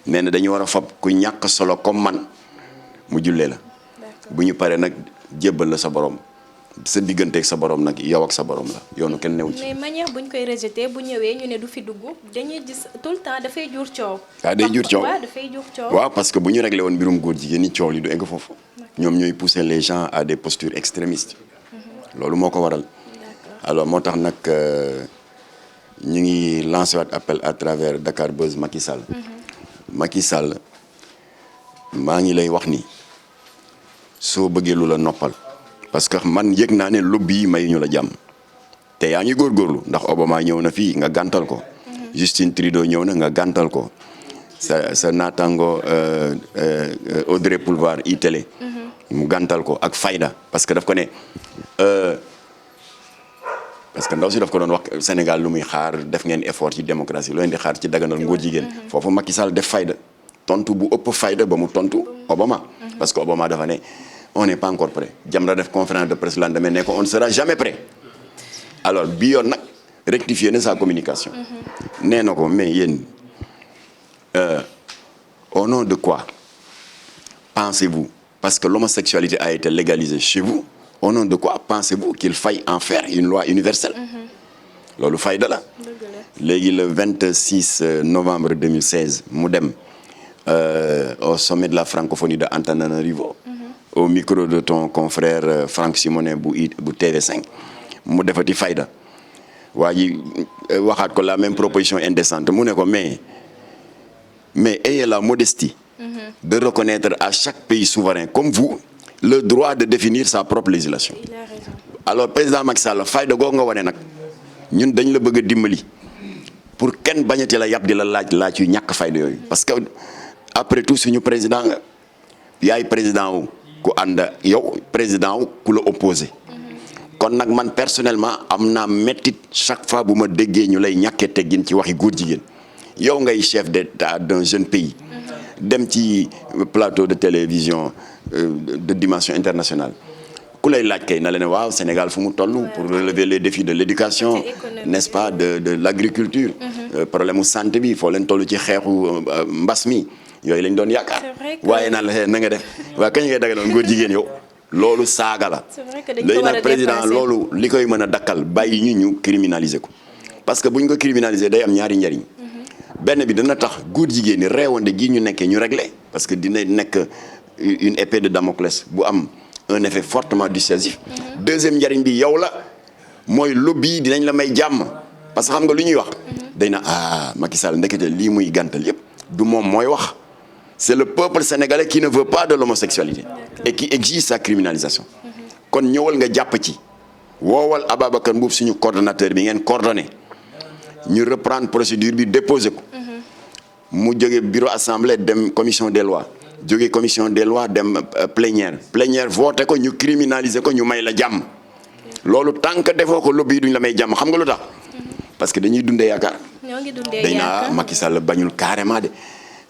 nee na dañu war a fab ku ñàkk solo comme man mu jullee la. bu ñu paree nag jébbal la sa borom. sa digganteeg sa borom nag yow ak sa borom la yoonu kenn newu ci. mais manière bu ñu koy rejeté bu ñëwee ñu ne du fi dugg dañuy gis tout le temps dafay jur coow. waaw day jur coow waaw dafay jur coow. waaw parce que bu ñu réglé woon mbirum góor jigéen ñi coow li du egg foofu. ñoom ñooy pousser les gens à des postures extrémistes. loolu moo ko waral. alors moo tax nag ñu ngi lancé waat appel à travers Dakar Buzz Macky Sall. Macky Sall maa ngi lay wax ni soo bëggee lu la noppal. parce que man yëg naa ne lobby yi may ñu la jàmm te yaa ngi góorgóorlu ndax Obama ñëw na fii nga gàntal ko. Justin Trudeau ñëw na nga gàntal ko. sa naataango Audrey Pulvar iTélé mu gàntal ko ak Fayda parce que daf ko ne parce que ndaw si daf ko doon wax Sénégal lu muy xaar def ngeen effort ci démocratie loo leen di xaar ci daganal ngóor jigéen. foofu Macky Sall def Fayda tontu bu ëpp Fayda ba mu tontu Obama. parce que Obama dafa ne. on n'est pas encore prêt Jamra def conférence de presse lendemain ne ko on ne sera jamais prêt alors bi yoon nag rectifier na sa communication. nee na ko mais yéen au nom de quoi pensez-vous parce que l'homosexualité a été légalisée chez vous au nom de quoi pensez-vous qu'il faille en faire une loi universelle. loolu fayda la. léegi le 26 novembre 2016 mu dem au sommet de la francophonie de Antananarivo. au micro de ton confrère Franck Simonet bu TV5 mu defati fayda waa ji waxaat ko la même proposition indécente mu ne ko mais ayez la modestie de reconnaître à chaque pays souverain comme vous le droit de définir sa propre législation. Il a raison. Alors président Macky Sall fayda googu nga wane nag ñun dañ la bëgg a dimbali pour kenn bañati la yàpp di la laaj yu ñàkk fayda yooyu parce que après tout suñu président nga yaay président wu ku ànd yow président wu ku la opposé kon nag man personnellement am naa mettit chaque fois bu ma déggee ñu lay ñàkkee teggin ci waxi góor jigéen yow ngay chef d'état d'un jeune pays dem ci plateau de télévision de dimension internationale ku lay laaj kay na la ne waaw Sénégal fu mu toll pour relever les défis de l'éducation n'est-ce pas de l'agriculture problème mu santé bi foo leen toll ci xeexu mbas mi yooyu lañ doon yaakaar waaye naan la na nga def waaye kañ ngay dagaloon góor jigéen yow loolu saaga la léegi nag président loolu li koy mën a dakkal bàyyi ñu criminaliser ko parce que bu ñu ko criminaliser day am ñaari njariñ benn bi dana tax góor jigéen ñi reewande gi ñu nekkee ñu régler parce que dina nekk une épée de Damoclès bu am un effet fortement dissuasif deuxième njariñ bi yow la mooy lobby dinañ la may jàmm parce que xam nga lu ñuy wax day na Macky Sall ndekete lii muy gàntal yépp du moom mooy wax c'est le peuple sénégalais qui ne veut pas de l'homosexualité et qui exige sa criminalisation kon ñëwal nga jàpp ci woowal Ababacar Mboup suñu coordonnateur bi ngeen coordonné ñu reprendre procédure bi déposer ko mu jóge bureau assemblée dem commission des lois jóge commission des lois dem plénière voté ko ñu criminaliser ko ñu may la jàmm loolu tant que defoo ko lobby duñ la may jàmm xam nga lu tax parce que dañuy dundee yaakaar ñoo ngi dundee dañ yaakaar naa Macky Sall bañul carrément de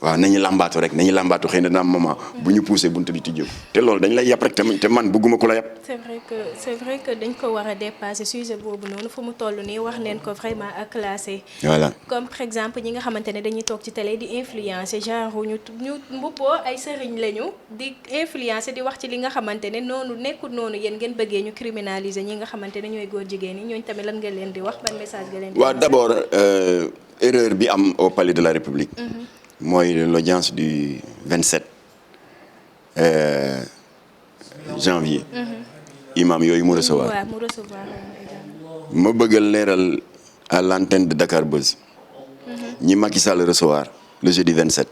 waaw nañu làmbaatu rek nañu làmbaatu xëy na dina am moment bu ñu poussé buntu bi tijjee te loolu dañ lay yàpp rek te man bëgguma ko la yàpp. c'est vrai que dañ ko war a dépasser sujet boobu noonu fu mu toll nii wax neen ko vraiment à classer. voilà comme par exemple ñi nga xamante ne dañuy toog ci télé di influencer genre ñu mbubboo ay sëriñ lañu di influencer di wax ci li nga xamante ne noonu nekkul noonu yéen ngeen bëggee ñu criminaliser ñi nga xamante ne ñooy góor jigéen ñi ñooñu tamit lan nga leen di wax ban message nga leen di. waaw d'abord erreur bi am au palais de la République. mooy l'audience du 27 janvier. imam yooyu mu recevoir. waaw mu recevoir. ma bëgg a leeral à l'antenne de Dakar Buzz. ñi Macky Sall recevoir le jeudi 27.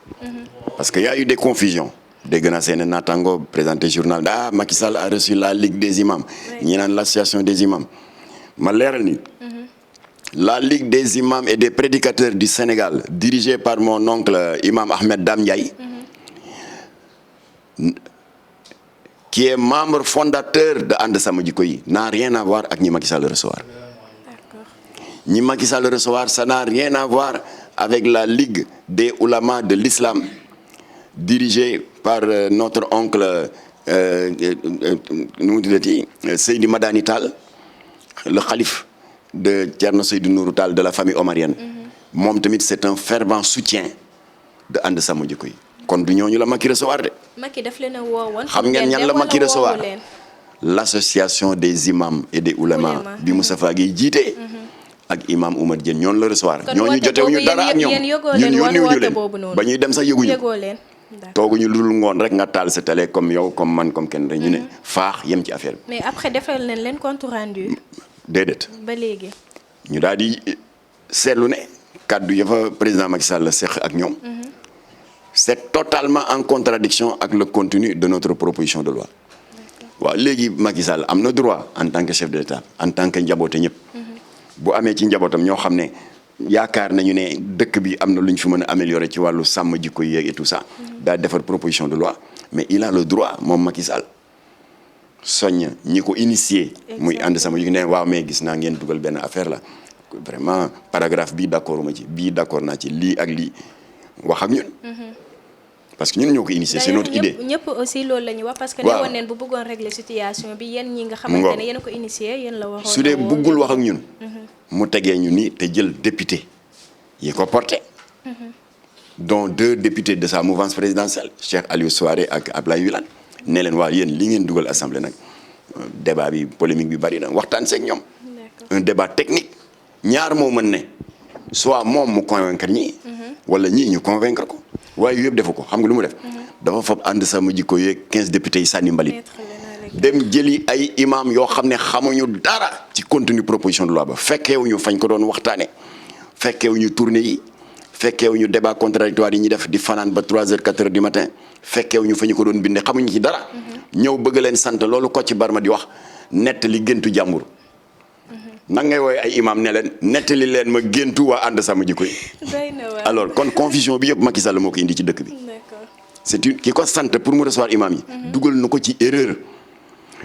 parce que y a eu des confusions. dégg naa seen naataango présenté journal Macky Sall a reçu la Ligue des imams. ñi naan l'association des imams. ma leeral ni. La Ligue des imams et des prédicateurs du Sénégal, dirigée par mon oncle Imam Ahmed Dame Ndiaye, qui est membre fondateur de And Samm Jikko Yi, n'a rien à voir avec ñi Macky Sall recevoir. ñi Macky Sall recevoir, ça n'a rien à voir avec la Ligue des oulémas de l'islam, dirigée par notre oncle Seydi Madani Tall, le khalife de Thierno Seydou Nourou Tall de la famille omarienne. moom tamit c'est un fervent soutien de And Samm Jikko Yi. kon du ñooñu la Macky recevoir de. Macky daf leen a woowoon. xam ngeen ñan la Macky recevoir l'association des imams et des oulémas bi Moustapha Guèye jiite. ak imam Oumar Diène ñoonu la recevoir. ñooñu jotewuñu dara ak ñoom ñun yónniwuñu leen ba ñuy dem sax yëguñu. tooguñu lu dul ngoon rek nga taal sa télé comme yow comme man comme kenn rek ñu ne faax yem ci affaire bi. mais après defal nañ leen compte rendu. déedéet. ba léegi. ñu daal di seetlu ne kaddu ya fa président Macky Sall la seq ak ñoom. c'est totalement en contradiction avec le contenu de notre proposition de loi. waaw léegi Macky Sall am na droit en tant que chef de l'État en tant que njaboote ñëpp. bu amee ci njabootam ñoo xam ne yaakaar nañu ne dëkk bi am na lu ñu fi mën a améliorer ci wàllu sàmm jikko yi et tout ça. daal defar proposition de loi mais il a le droit moom Macky Sall. soññ ñi ko initié muy And Samm Jikko ne waaw mais gis naa ngeen dugal benn affaire la vraiment paragraphe bii d'accord ma ci bii d'accord naa ci lii ak lii wax ak ñun parce que ñun ñoo ko initié c'est notre idée ñëpp aussi loolu la ñu wax parce que ne woon neen bu bëggoon régler situation bi yéen ñi nga xamante ne yéen a ko initié yéen la waxoon su dee bëggul wax ak ñun mu tegee ñu ni te jël député yi ko porté dont 2 députés de sa mouvance présidentielle Cheikh Aliou Souaré ak Ablaye Wilane ne leen waa yéen li ngeen dugal assemblée nag débat bi polémique bi bari na waxtaan seeg ñoom. un débat technique ñaar moo mën ne soit moom mu convaincre ñii. wala ñii ñu convaincre ko waaye yëpp defu ko xam nga lu mu def. dafa fab And Samm Jikko yeeg 15 députés yi sànni mbalit. dem jëli ay imam yoo xam ne xamuñu dara ci contenu proposition de loi ba fekkeewuñu fañ ko doon waxtaane fekkeewuñu tournée yi. fekkeewuñu débat contradictoire yi ñuy def di fanaan ba 3h 4h du matin fekkeewuñu fa ñu ko doon bindee xamuñu ci dara. ñëw bëgg leen sant loolu Kocc Barma di wax nettali géntu jàmbur. nan ngay woowee ay imam ne leen nettali leen ma géntu waa And Samm Jikko Yi. alors kon confusion bi yëpp Macky Sall moo ko indi ci dëkk bi. c'est une ki ko sant pour mu recevoir imam yi. dugal na ko ci erreur.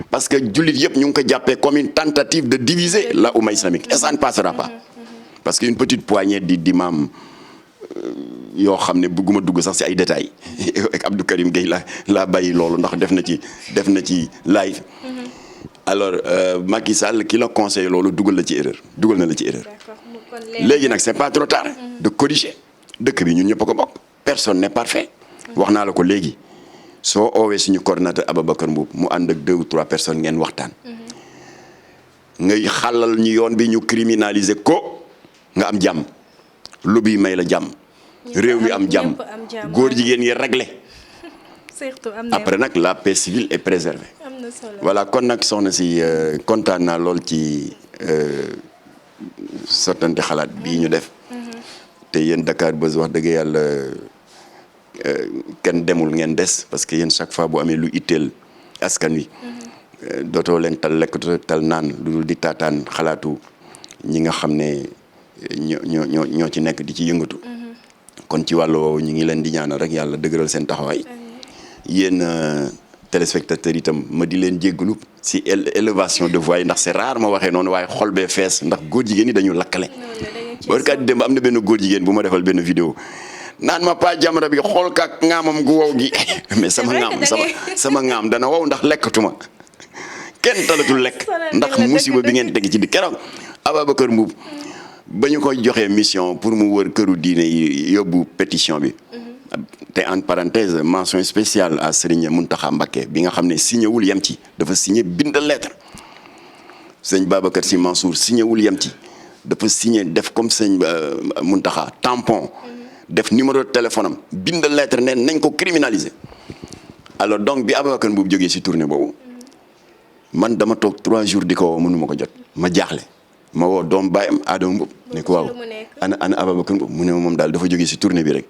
parce que jullit yëpp ñu ngi ko jàppee comme une tentative de diviser la oumma islamique et ça ne passera pas. parce que une petite poignée d'imam yoo xam ne bëgguma dugg sax ci ay détails ak Abdou Karim Gueye laa bàyyi loolu ndax def na ci live. alors Macky Sall ki la conseillé loolu dugal na la ci erreur. léegi nag c'est pas trop tard. de corriger dëkk bi ñun ñëpp a ko bokk. personne n'est parfait. wax naa la ko léegi soo oowee suñu coordinateur Ababacar Mboup mu ànd ak 2 ou 3 personnes ngeen waxtaan. ngay xàllal ñu yoon bi ñu criminaliser ko nga am jàmm. lobby may la jàmm. réew mi am jàmm góor jigéen yi réglé. surtout après nag la paix civile est préservée. voilà kon nag soxna si kontaan naa lool ci sottante xalaat bii ñu def. te yéen Dakar Buzz wax dëgg yàlla kenn demul ngeen des parce que yéen chaque fois bu amee lu itteel askan wi. dootoo leen tal lekk tal naan lu dul di taataan xalaatu ñi nga xam ne ñoo ci nekk di ci yëngatu. kon ci wàllu woowu ñu ngi leen di ñaanal rek yàlla dëgëral seen taxawaay. yéen téléspectateurs itam ma di leen jéggalu si élévation de voix yi ndax c'est rare ma waxee noonu waaye xol bee fees ndax góor jigéen ñi dañu lakkale. barkaat dem am na benn góor jigéen bu ma defal benn vidéo naan ma Pa Jamra bi xool kaak ŋaamam gu wow gi mais sama ŋaam dana wow ndax lekkatuma kenn talatul lekk ndax musiba bi ngeen teg ci di keroog Ababacar Mboup ba ñu koy joxee mission pour mu wër këru diine yi yóbbu pétition bi te en parenthèse mention spéciale à Serigne Mountakha Mbacké bi nga xam ne signé wul yem ci dafa signé bind lettre sëñ Babacar Sy Mansour signé wul yem ci dafa signé def comme sëñ Mountakha tampon def numéro de téléphone am bind lettre ne nañ ko criminaliser alors donc bi Ababacar Mboup jógee ci tournée boobu man dama toog 3 jours di ko woo mënu ma ko jot ma jaaxle ma woo doom baayam Adama Mboup ne ko waaw ana Ababacar Mboup mu ne moom daal dafa jógee ci tournée bi rek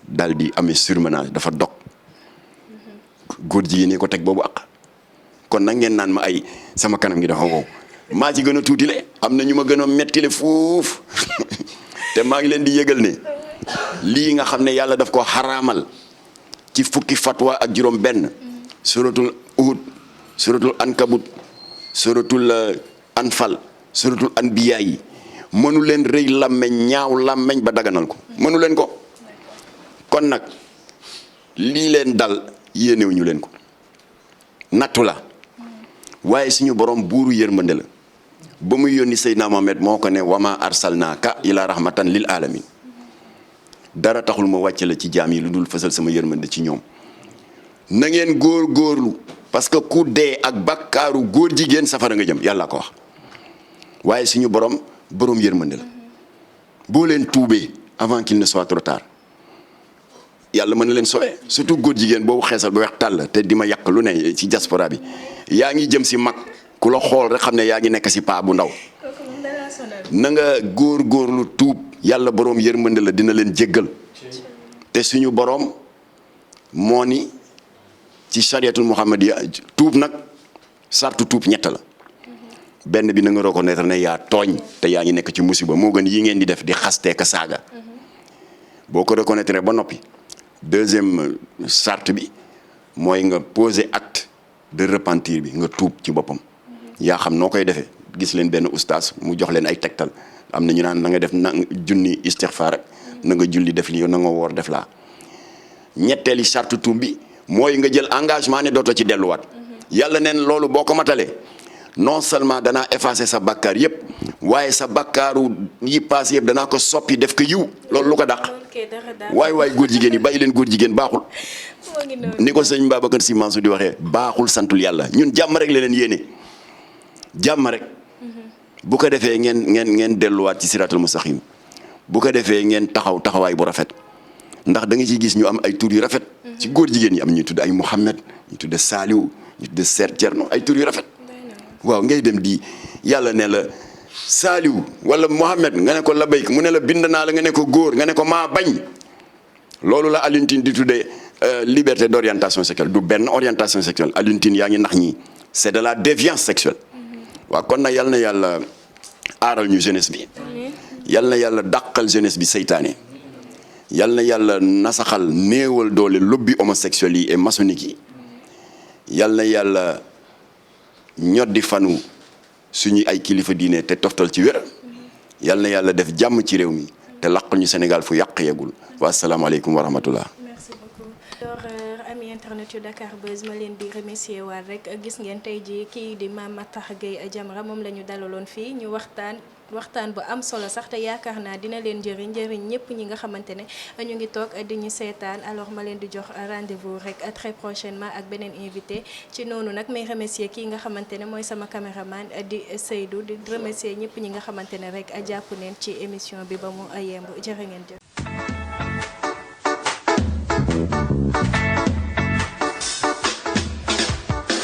daal di amee surmenage dafa dog góor jigéen ñi ko teg boobu ak kon nag ngeen naan ma ay sama kanam gi dafa wow maa ci gën a tuuti le am na ñu ma gën a mettile fuuf te maa ngi leen di yëgal ne lii nga xam ne yàlla daf ko xaraamal ci fukki fatwa ak juróom benn suratul Uhud suratul Ankabut suratul Anfal suratul Anbiya yi mënu leen rëy làmmeñ ñaaw làmmeñ ba daganal ko mënu leen ko kon nag lii leen dal yéenew ñu leen ko nattu la waaye suñu borom buuru yërmande la ba muy yónni Seydina Mohamed moo ko ne wama arsalnaaka ila rahmatan lil alamin dara taxul ma wàcce la ci jaam yi lu dul fësal sama yërmande ci ñoom na ngeen góorlu parce que ku dee ak bakkaaru góor jigéen safara nga jëm yàlla ko wax waaye suñu borom yërmande la boo leen tuubee avant qu'il ne soit trop tard yàlla mën na leen sowe surtout góor jigéen boobu xeesal ba weex tàll te di ma yàq lu ne ci diaspora bi yaa ngi jëm si mag ku la xool rek xam ne yaa ngi nekk si paa bu ndaw na nga góorlu tuub yàlla boroom yërmande la dina leen jéggal te suñu boroom moo ni ci chariatul muhammadiya tuub nag sartu tuub ñett la benn bi na nga reconnaître ne yaa tooñ te yaa ngi nekk ci musiba moo gën yi ngeen di def di xastee ka saaga boo ko reconnaître ba noppi deuxième charte bi mooy nga poser acte de repentir bi nga tuub ci boppam yaa xam noo koy defee gis leen benn oustaz mu jox leen ay tegtal am na ñu naan na nga def na junni istixfaar rek na nga julli def lii na nga woor def laa ñetteeli charte tuub bi mooy nga jël engagement ne dootoo ci delluwaat yàlla neen loolu boo ko matalee non seulement danaa effacer sa bakkaar yëpp waaye sa bakkaaru yi paase yëpp danaa ko soppi def ko yiw loolu lu ko dàq waay góor jigéen yi bàyyi leen góor jigéen baaxul ni ko sëñ Babacar Sy Mansour di waxee baaxul santul yàlla ñun jàmm rek la leen yéene jàmm rek bu ko defee ngeen delluwaat ci siratul mustaqim bu ko defee ngeen taxawaay bu rafet ndax da nga ciy gis ñu am ay tur yu rafet ci góor jigéen yi am ñu tudd ay Mouhamed ñu tudd Saliou ñu tudd Seer Cerno ay tur yu rafet waaw ngay dem di yàlla ne la Saliou wala Mouhamed nga ne ko labayk mu ne la bind naa la nga ne ko góor nga ne ko maa bañ loolu la Alioune Tine di tuddee liberté d'orientation sexuelle du benn orientation sexuelle Alioune Tine yaa ngi nax ñi c'est de la déviance sexuelle waaw kon nag yal na yàlla aaral ñu jeunesse bi yal na yàlla dàqal jeunesse bi seytaane yal na yàlla nasaxal néewal doole lobby homosexuel yi et maçonnique yi yal na yàlla ñoddi fanu suñu ay kilifa diine te toftal ci wér yal na yàlla def jàmm ci réew mi te laq ñu Sénégal fu yàq yeggul wa asalaamaaleykum wa rahmatullah. Merci beaucoup. Ami internet yu Dakar Buzz ma leen di remercier waat rek gis ngeen tey ji kii di Mame Matar Gueye Jamra moom la ñu dalaloon fii ñu waxtaan bu am solo sax te yaakaar naa dina leen njëriñ ñëpp ñi nga xamante ne ñu ngi toog di ñu seetaan alors ma leen di jox rendez-vous rek très prochainement ak beneen invité ci noonu nag may remercier kii nga xamante ne mooy sama caméraman di Seydou di remercier ñëpp ñi nga xamante ne rek jàpp neen ci émission bi ba mu yemb jërë ngeen jëf